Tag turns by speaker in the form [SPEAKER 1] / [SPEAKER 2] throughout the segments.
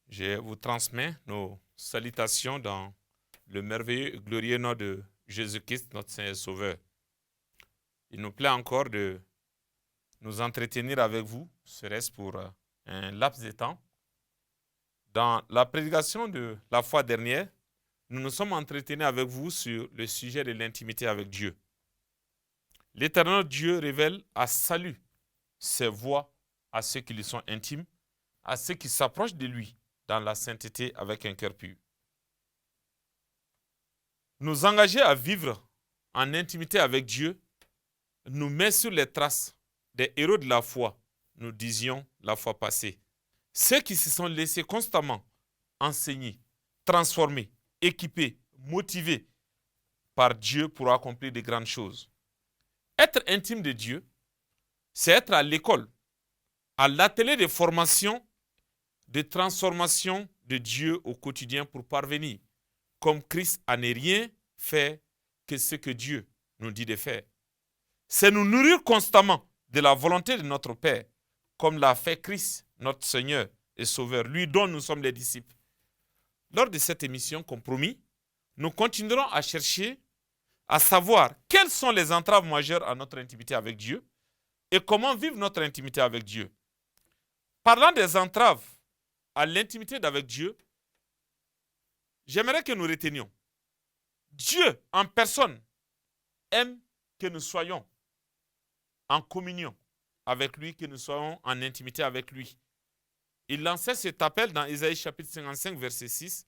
[SPEAKER 1] Je vous transmets nos salutations dans le merveilleux et glorieux nom de Jésus-Christ, notre Seigneur et Sauveur. Il nous plaît encore de nous entretenir avec vous, serait-ce pour un laps de temps. Dans la prédication de la fois dernière, nous nous sommes entretenus avec vous sur le sujet de l'intimité avec Dieu. L'Éternel Dieu révèle à salut ses voies à ceux qui lui sont intimes, à ceux qui s'approchent de lui dans la sainteté avec un cœur pur. Nous engager à vivre en intimité avec Dieu nous met sur les traces des héros de la foi, nous disions la fois passée. Ceux qui se sont laissés constamment enseigner, transformer, équiper, motiver par Dieu pour accomplir de grandes choses. Être intime de Dieu, c'est être à l'école, à l'atelier de formation, de transformation de Dieu au quotidien pour parvenir, comme Christ à ne rien fait que ce que Dieu nous dit de faire. C'est nous nourrir constamment de la volonté de notre Père, comme l'a fait Christ, notre Seigneur et Sauveur, lui dont nous sommes les disciples. Lors de cette émission, comme promis, nous continuerons à chercher à savoir quelles sont les entraves majeures à notre intimité avec Dieu et comment vivre notre intimité avec Dieu. Parlant des entraves à l'intimité avec Dieu, j'aimerais que nous retenions. Dieu en personne aime que nous soyons en communion avec lui, que nous soyons en intimité avec lui. Il lançait cet appel dans Ésaïe chapitre 55, verset 6.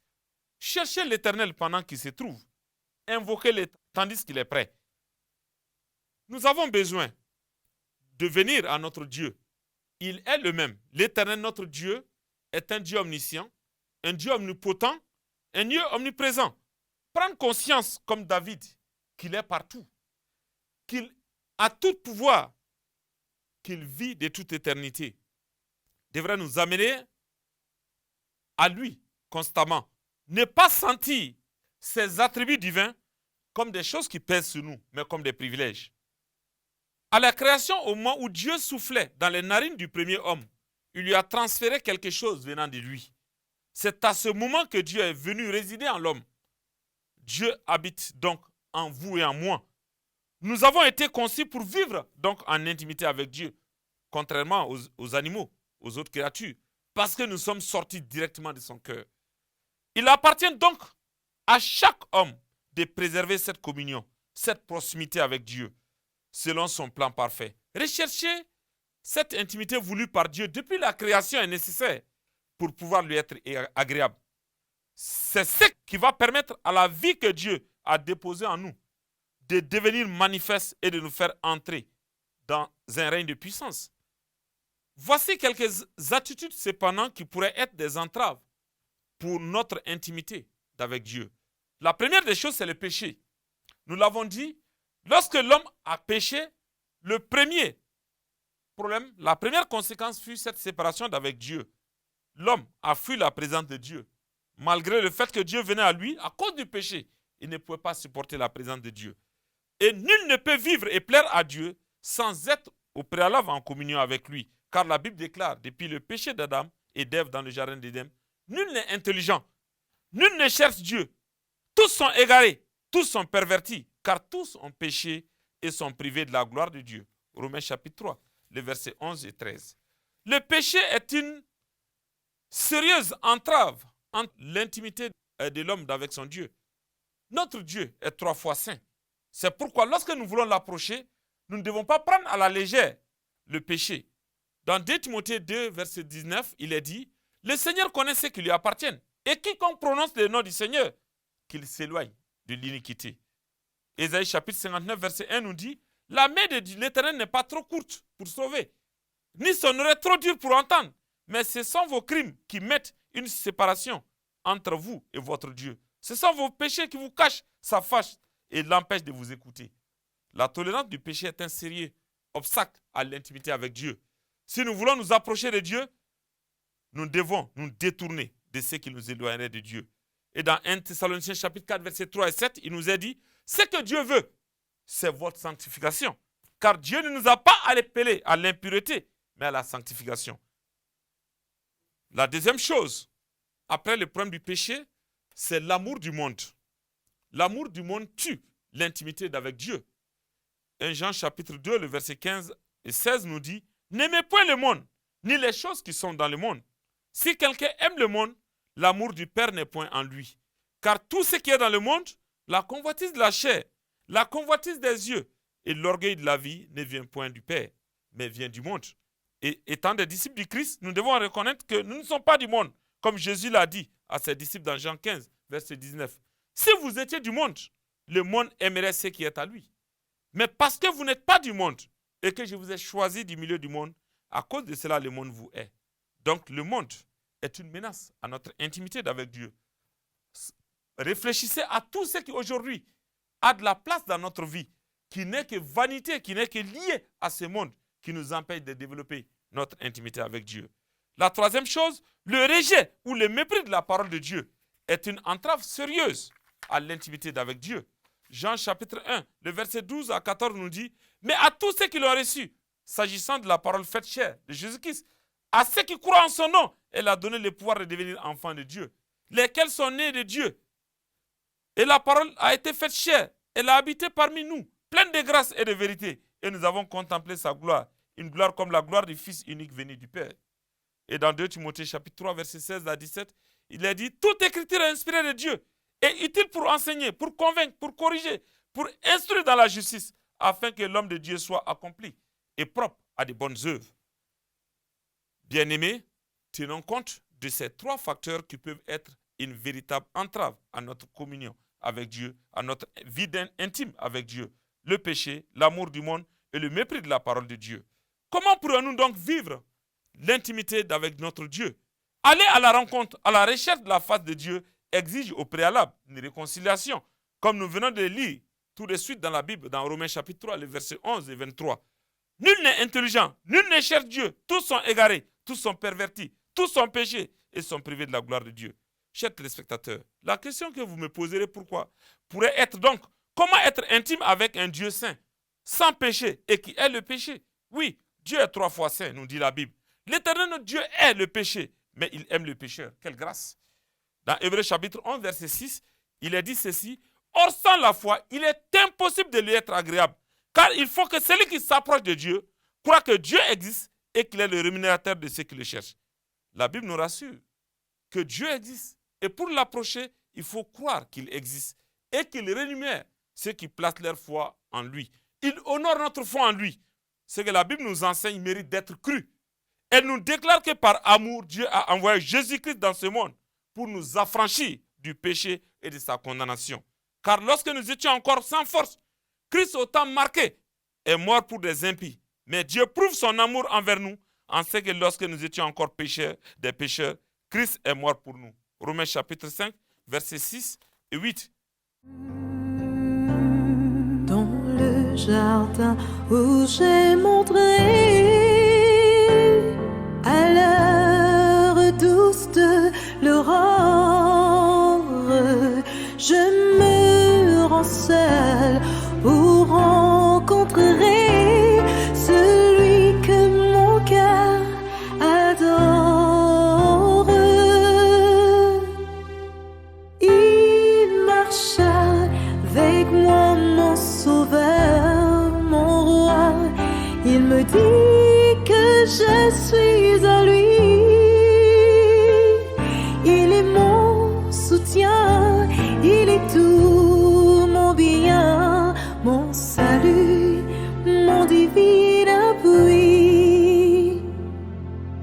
[SPEAKER 1] Cherchez l'Éternel pendant qu'il se trouve. Invoquez-le tandis qu'il est prêt. Nous avons besoin de venir à notre Dieu. Il est le même. L'Éternel, notre Dieu, est un Dieu omniscient, un Dieu omnipotent, un Dieu omniprésent. Prendre conscience, comme David, qu'il est partout, qu'il a tout pouvoir, qu'il vit de toute éternité, devrait nous amener à lui constamment. Ne pas sentir ses attributs divins comme des choses qui pèsent sur nous, mais comme des privilèges. À la création, au moment où Dieu soufflait dans les narines du premier homme, il lui a transféré quelque chose venant de lui. C'est à ce moment que Dieu est venu résider en l'homme. Dieu habite donc en vous et en moi. Nous avons été conçus pour vivre donc en intimité avec Dieu, contrairement aux animaux, aux autres créatures, parce que nous sommes sortis directement de son cœur. Il appartient donc à chaque homme de préserver cette communion, cette proximité avec Dieu, selon son plan parfait. Rechercher cette intimité voulue par Dieu depuis la création est nécessaire pour pouvoir lui être agréable. C'est ce qui va permettre à la vie que Dieu a déposée en nous de devenir manifeste et de nous faire entrer dans un règne de puissance. Voici quelques attitudes cependant qui pourraient être des entraves pour notre intimité avec Dieu. La première des choses, c'est le péché. Nous l'avons dit, lorsque l'homme a péché, le premier problème, la première conséquence fut cette séparation d'avec Dieu. L'homme a fui la présence de Dieu. Malgré le fait que Dieu venait à lui, à cause du péché, il ne pouvait pas supporter la présence de Dieu. Et nul ne peut vivre et plaire à Dieu sans être au préalable en communion avec lui. Car la Bible déclare, depuis le péché d'Adam et d'Ève dans le jardin d'Éden, nul n'est intelligent, nul ne cherche Dieu. Tous sont égarés, tous sont pervertis, car tous ont péché et sont privés de la gloire de Dieu. Romains chapitre 3, les versets 11 et 13. Le péché est une sérieuse entrave entre l'intimité de l'homme avec son Dieu. Notre Dieu est 3 fois saint. C'est pourquoi lorsque nous voulons l'approcher, nous ne devons pas prendre à la légère le péché. Dans 2 Timothée 2, verset 19, il est dit « Le Seigneur connaît ceux qui lui appartiennent, et quiconque prononce le nom du Seigneur, qu'il s'éloigne de l'iniquité. » Ésaïe chapitre 59, verset 1 nous dit « La main de l'Éternel n'est pas trop courte pour sauver, ni son oreille trop dure pour entendre, mais ce sont vos crimes qui mettent une séparation entre vous et votre Dieu. Ce sont vos péchés qui vous cachent sa face et l'empêche de vous écouter. La tolérance du péché est un sérieux obstacle à l'intimité avec Dieu. Si nous voulons nous approcher de Dieu, nous devons nous détourner de ce qui nous éloignerait de Dieu. Et dans 1 Thessaloniciens chapitre 4, versets 3 et 7, il nous est dit, ce que Dieu veut, c'est votre sanctification. Car Dieu ne nous a pas appelés à l'impureté, mais à la sanctification. La deuxième chose, après le problème du péché, c'est l'amour du monde. L'amour du monde tue l'intimité avec Dieu. 1 Jean chapitre 2, le verset 15 et 16 nous dit, n'aimez point le monde, ni les choses qui sont dans le monde. Si quelqu'un aime le monde, l'amour du Père n'est point en lui. Car tout ce qui est dans le monde, la convoitise de la chair, la convoitise des yeux et l'orgueil de la vie ne vient point du Père, mais vient du monde. Et étant des disciples du Christ, nous devons reconnaître que nous ne sommes pas du monde, comme Jésus l'a dit à ses disciples dans Jean 15, verset 19. Si vous étiez du monde, le monde aimerait ce qui est à lui. Mais parce que vous n'êtes pas du monde et que je vous ai choisi du milieu du monde, à cause de cela, le monde vous hait. Donc, le monde est une menace à notre intimité avec Dieu. Réfléchissez à tout ce qui aujourd'hui a de la place dans notre vie, qui n'est que vanité, qui n'est que lié à ce monde, qui nous empêche de développer notre intimité avec Dieu. La troisième chose, le rejet ou le mépris de la parole de Dieu est une entrave sérieuse à l'intimité avec Dieu. Jean chapitre 1, le verset 12 à 14 nous dit, mais à tous ceux qui l'ont reçu, s'agissant de la parole faite chair de Jésus-Christ, à ceux qui croient en son nom, elle a donné le pouvoir de devenir enfants de Dieu, lesquels sont nés de Dieu. Et la parole a été faite chair, elle a habité parmi nous, pleine de grâce et de vérité, et nous avons contemplé sa gloire, une gloire comme la gloire du Fils unique venu du Père. Et dans 2 Timothée chapitre 3, verset 16 à 17, il est dit, toute écriture est inspirée de Dieu, et utile pour enseigner, pour convaincre, pour corriger, pour instruire dans la justice, afin que l'homme de Dieu soit accompli et propre à de bonnes œuvres. Bien-aimés, tenons compte de ces trois facteurs qui peuvent être une véritable entrave à notre communion avec Dieu, à notre vie intime avec Dieu. Le péché, l'amour du monde et le mépris de la parole de Dieu. Comment pourrons-nous donc vivre l'intimité avec notre Dieu? Aller à la rencontre, à la recherche de la face de Dieu exige au préalable une réconciliation, comme nous venons de lire tout de suite dans la Bible, dans Romains chapitre 3, les versets 11 et 23. Nul n'est intelligent, nul ne cherche Dieu, tous sont égarés, tous sont pervertis, tous sont péchés et sont privés de la gloire de Dieu. Chers téléspectateurs, la question que vous me poserez pourrait être donc, comment être intime avec un Dieu saint, sans péché et qui est le péché? Oui, Dieu est 3 fois saint, nous dit la Bible. L'Éternel notre Dieu est le péché, mais il aime le pécheur. Quelle grâce! Dans Hébreux chapitre 11, verset 6, il est dit ceci, « Or sans la foi, il est impossible de lui être agréable, car il faut que celui qui s'approche de Dieu croit que Dieu existe et qu'il est le rémunérateur de ceux qui le cherchent. » La Bible nous rassure que Dieu existe et pour l'approcher, il faut croire qu'il existe et qu'il rémunère ceux qui placent leur foi en lui. Il honore notre foi en lui. Ce que la Bible nous enseigne mérite d'être cru. Elle nous déclare que par amour, Dieu a envoyé Jésus-Christ dans ce monde pour nous affranchir du péché et de sa condamnation. Car lorsque nous étions encore sans force, Christ au temps marqué est mort pour des impies. Mais Dieu prouve son amour envers nous en ce que lorsque nous étions encore des pécheurs, Christ est mort pour nous. Romains chapitre 5, versets 6 et 8.
[SPEAKER 2] Dans le jardin où j'ai montré à l'heure douce de l'aurore, je me rends seul pour rencontrer celui que mon cœur adore. Il marche avec moi, mon sauveur, mon roi. Il me dit que je suis à lui. Il est mon soutien, il est tout mon bien, mon salut, mon divin appui.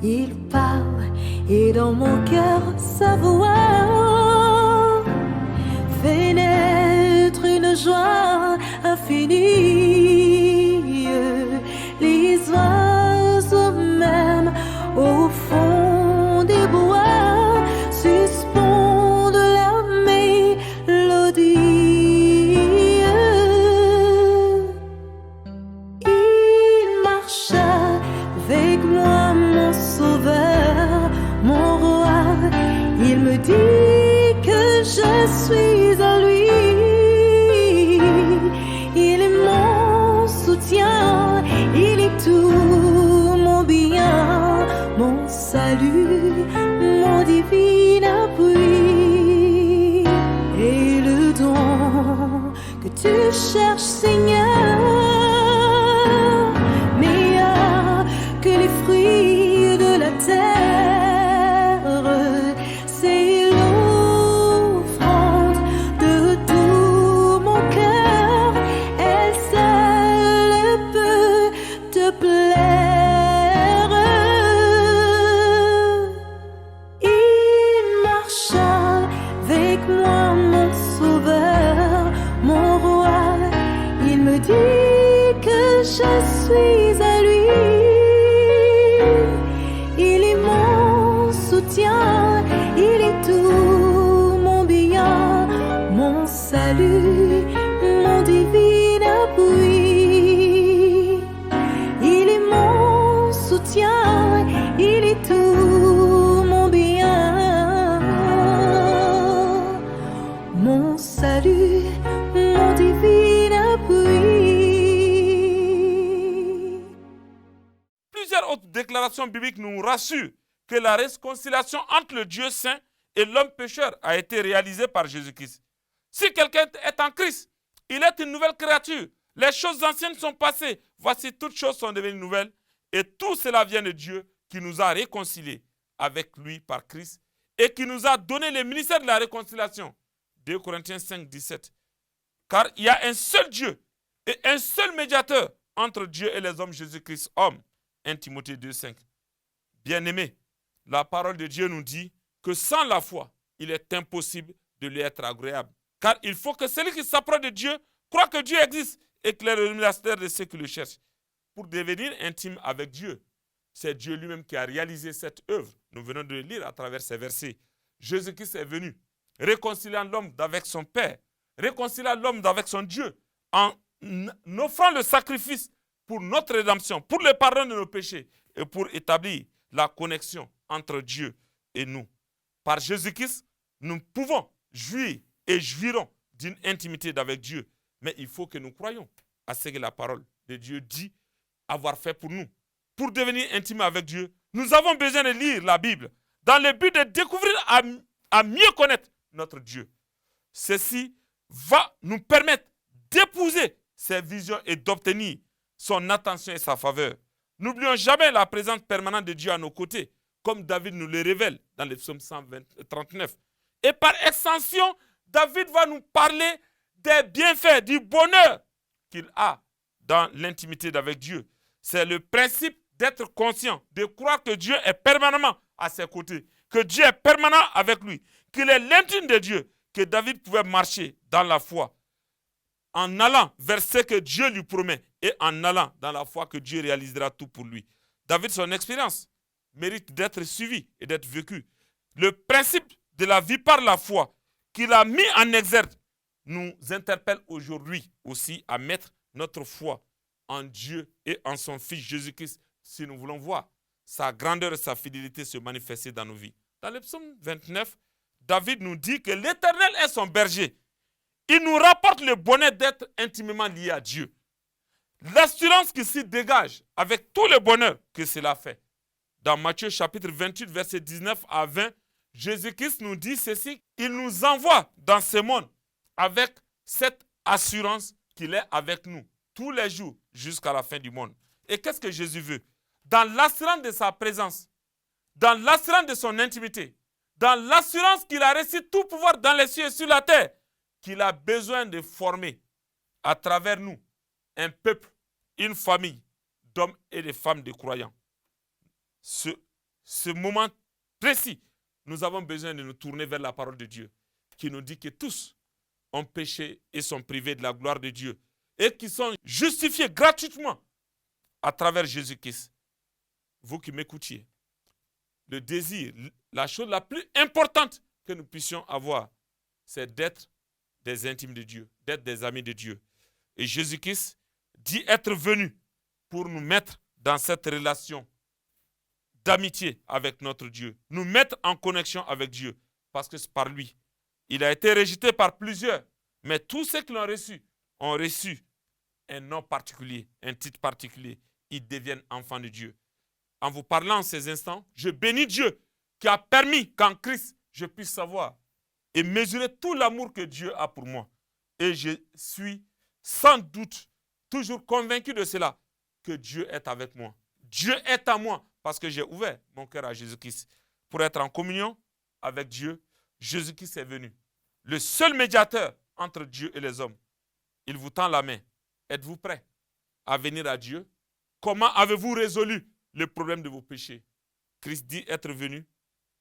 [SPEAKER 2] Il parle et dans mon cœur sa voix fait naître une joie infinie. Les oiseaux même au fond des bois suspendent la mélodie. cherche, Seigneur, meilleur que les fruits de la terre. C'est l'offrande de tout mon cœur. Elle seule peut te plaire. Il marcha avec moi, mon sauveur, mon roi. Il me dit que je suis à lui. Il est mon soutien, il est tout mon bien, mon salut, mon divin appui. Il est mon soutien, il est tout mon bien, mon salut, mon divin appui.
[SPEAKER 1] Plusieurs autres déclarations bibliques nous rassurent que la réconciliation entre le Dieu saint et l'homme pécheur a été réalisée par Jésus-Christ. Si quelqu'un est en Christ, il est une nouvelle créature. Les choses anciennes sont passées. Voici, toutes choses sont devenues nouvelles. Et tout cela vient de Dieu qui nous a réconciliés avec lui par Christ et qui nous a donné le ministère de la réconciliation. 2 Corinthiens 5, 17. Car il y a un seul Dieu et un seul médiateur entre Dieu et les hommes, Jésus-Christ, homme. 1 Timothée 2, 5. Bien-aimés, la parole de Dieu nous dit que sans la foi, il est impossible de lui être agréable. Car il faut que celui qui s'approche de Dieu croit que Dieu existe et qu'il est le ministère de ceux qui le cherchent. Pour devenir intime avec Dieu, c'est Dieu lui-même qui a réalisé cette œuvre. Nous venons de le lire à travers ces versets. Jésus-Christ est venu, réconciliant l'homme avec son Père, réconciliant l'homme avec son Dieu, en offrant le sacrifice pour notre rédemption, pour le pardon de nos péchés et pour établir la connexion entre Dieu et nous. Par Jésus-Christ, nous pouvons jouir et jouirons d'une intimité avec Dieu. Mais il faut que nous croyions à ce que la parole de Dieu dit avoir fait pour nous. Pour devenir intime avec Dieu, nous avons besoin de lire la Bible dans le but de découvrir à mieux connaître notre Dieu. Ceci va nous permettre d'épouser ses visions et d'obtenir son attention et sa faveur. N'oublions jamais la présence permanente de Dieu à nos côtés, comme David nous le révèle dans le psaume 139. Et par extension, David va nous parler des bienfaits, du bonheur qu'il a dans l'intimité avec Dieu. C'est le principe d'être conscient, de croire que Dieu est permanemment à ses côtés, que Dieu est permanent avec lui, qu'il est l'intime de Dieu, que David pouvait marcher dans la foi, en allant vers ce que Dieu lui promet et en allant dans la foi que Dieu réalisera tout pour lui. David, son expérience mérite d'être suivie et d'être vécue. Le principe de la vie par la foi qu'il a mis en exergue nous interpelle aujourd'hui aussi à mettre notre foi en Dieu et en son Fils Jésus-Christ si nous voulons voir sa grandeur et sa fidélité se manifester dans nos vies. Dans le psaume 29, David nous dit que l'Éternel est son berger. Il nous rapporte le bonheur d'être intimement lié à Dieu. L'assurance qui s'y dégage avec tout le bonheur que cela fait. Dans Matthieu chapitre 28, versets 19 à 20, Jésus-Christ nous dit ceci, il nous envoie dans ce monde avec cette assurance qu'il est avec nous tous les jours jusqu'à la fin du monde. Et qu'est-ce que Jésus veut? Dans l'assurance de sa présence, dans l'assurance de son intimité, dans l'assurance qu'il a reçu tout pouvoir dans les cieux et sur la terre, qu'il a besoin de former à travers nous un peuple, une famille d'hommes et de femmes de croyants. Ce moment précis, nous avons besoin de nous tourner vers la parole de Dieu qui nous dit que tous ont péché et sont privés de la gloire de Dieu et qui sont justifiés gratuitement à travers Jésus-Christ. Vous qui m'écoutiez, le désir, la chose la plus importante que nous puissions avoir, c'est d'être des intimes de Dieu, d'être des amis de Dieu. Et Jésus-Christ dit être venu pour nous mettre dans cette relation d'amitié avec notre Dieu, nous mettre en connexion avec Dieu, parce que c'est par lui. Il a été rejeté par plusieurs, mais tous ceux qui l'ont reçu ont reçu un nom particulier, un titre particulier. Ils deviennent enfants de Dieu. En vous parlant en ces instants, je bénis Dieu qui a permis qu'en Christ, je puisse savoir et mesurer tout l'amour que Dieu a pour moi. Et je suis sans doute, toujours convaincu de cela, que Dieu est avec moi. Dieu est à moi parce que j'ai ouvert mon cœur à Jésus-Christ. Pour être en communion avec Dieu, Jésus-Christ est venu. Le seul médiateur entre Dieu et les hommes. Il vous tend la main. Êtes-vous prêt à venir à Dieu? Comment avez-vous résolu le problème de vos péchés? Christ dit être venu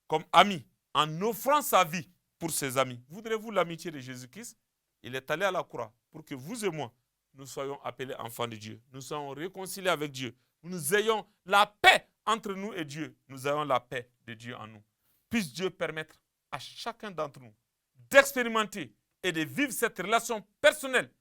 [SPEAKER 1] comme ami, en offrant sa vie pour ses amis. Voudrez-vous l'amitié de Jésus-Christ? Il est allé à la croix pour que vous et moi, nous soyons appelés enfants de Dieu. Nous soyons réconciliés avec Dieu. Nous ayons la paix entre nous et Dieu. Nous ayons la paix de Dieu en nous. Puisse Dieu permettre à chacun d'entre nous d'expérimenter et de vivre cette relation personnelle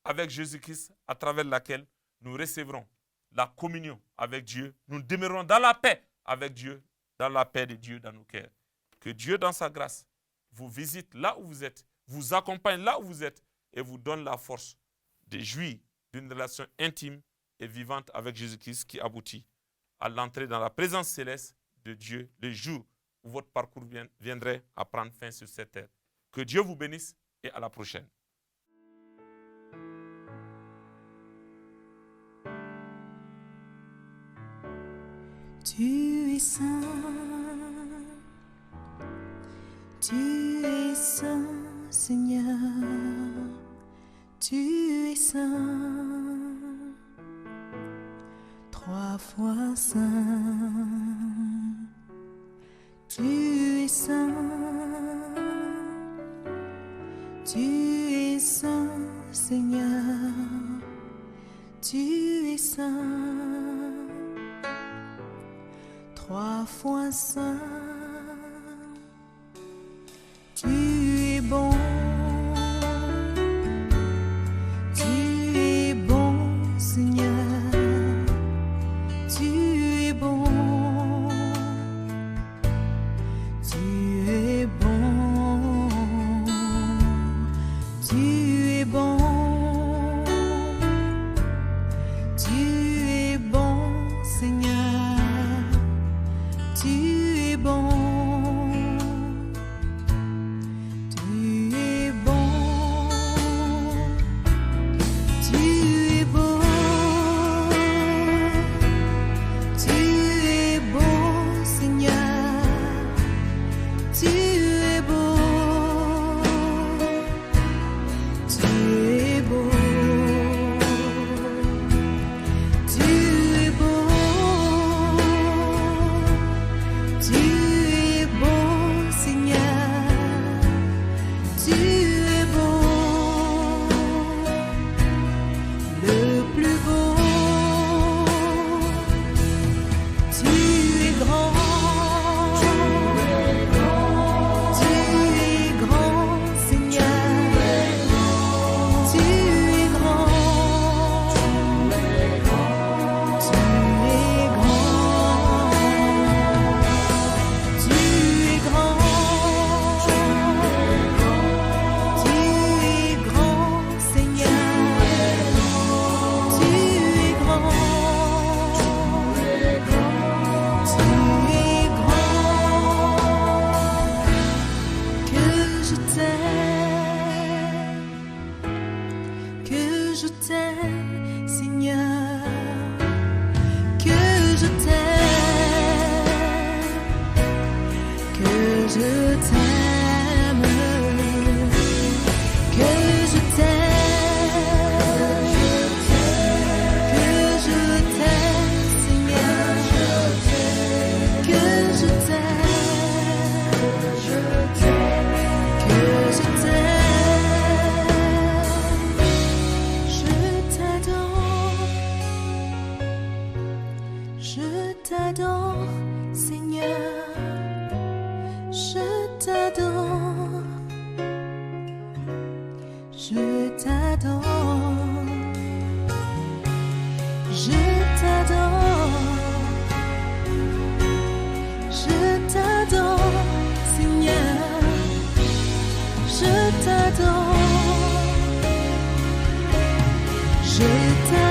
[SPEAKER 1] avec Jésus-Christ à travers laquelle nous recevrons la communion avec Dieu. Nous demeurons dans la paix avec Dieu, dans la paix de Dieu dans nos cœurs. Que Dieu, dans sa grâce, vous visite là où vous êtes, vous accompagne là où vous êtes et vous donne la force de jouir d'une relation intime et vivante avec Jésus-Christ qui aboutit à l'entrée dans la présence céleste de Dieu le jour où votre parcours viendrait à prendre fin sur cette terre. Que Dieu vous bénisse et à la prochaine.
[SPEAKER 2] Tu es saint, Seigneur, tu es saint, 3 fois saint, tu es saint, Seigneur, tu es saint, 3 fois saint, tu es bon, Seigneur, tu es bon, tu es bon, tu es bon, tu es bon, Seigneur, tu es bon. Je t'adore.